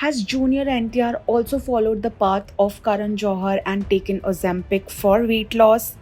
Has Junior NTR also followed the path of Karan Johar and taken Ozempic for weight loss?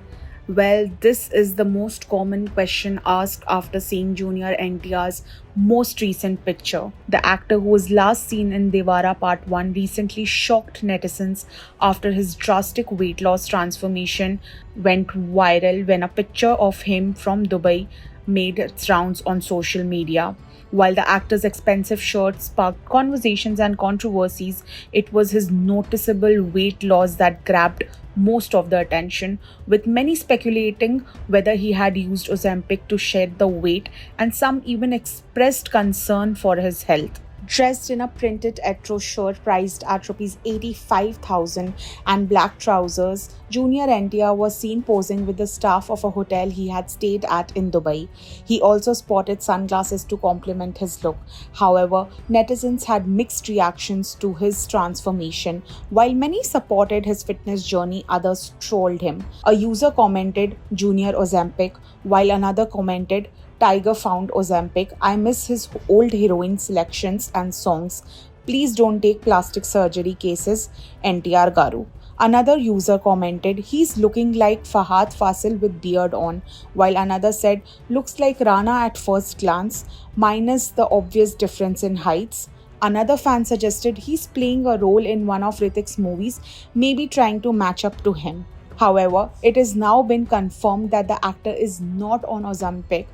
Well, this is the most common question asked after seeing Junior NTR's most recent picture. The actor, who was last seen in Devara Part 1, recently shocked netizens after his drastic weight loss transformation went viral when a picture of him from Dubai made its rounds on social media. While the actor's expensive shirt sparked conversations and controversies, it was his noticeable weight loss that grabbed most of the attention, with many speculating whether he had used Ozempic to shed the weight, and some even expressed concern for his health. Dressed in a printed etro shirt priced at Rs 85,000 and black trousers, Junior NTR was seen posing with the staff of a hotel he had stayed at in Dubai. He also sported sunglasses to complement his look. However, netizens had mixed reactions to his transformation. While many supported his fitness journey, others trolled him. A user commented, "Junior Ozempic," while another commented, "Tiger found Ozempic. I miss his old heroin selections and songs. Please don't take plastic surgery cases, NTR Garu." Another user commented, "He's looking like Fahad Fasil with beard on," while another said, "Looks like Rana at first glance, minus the obvious difference in heights." Another fan suggested he's playing a role in one of Ritik's movies, maybe trying to match up to him. However, it has now been confirmed that the actor is not on Ozempic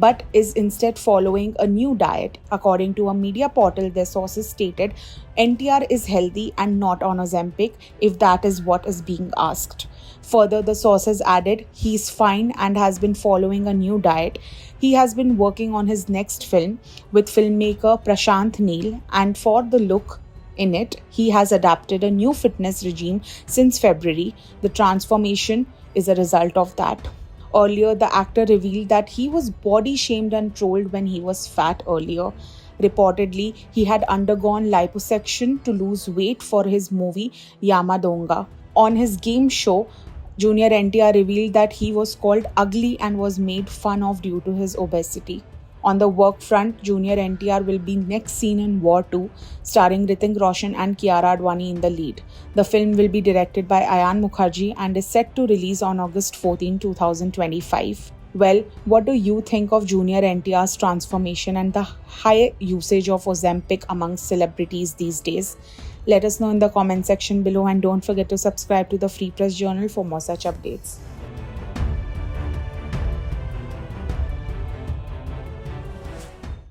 but is instead following a new diet. According to a media portal, their sources stated NTR is healthy and not on Ozempic, if that is what is being asked. Further, the sources added he's fine and has been following a new diet. He has been working on his next film with filmmaker Prashant Neel, and for the look in it, he has adapted a new fitness regime since February. The transformation is a result of that. Earlier, the actor revealed that he was body shamed and trolled when he was fat earlier. Reportedly, he had undergone liposuction to lose weight for his movie Yamadonga. On his game show, Junior NTR revealed that he was called ugly and was made fun of due to his obesity. On the work front, Junior NTR will be next seen in War 2, starring Hrithik Roshan and Kiara Advani in the lead. The film will be directed by Ayan Mukherjee and is set to release on August 14, 2025. Well, what do you think of Junior NTR's transformation and the high usage of Ozempic amongst celebrities these days? Let us know in the comment section below, and don't forget to subscribe to the Free Press Journal for more such updates.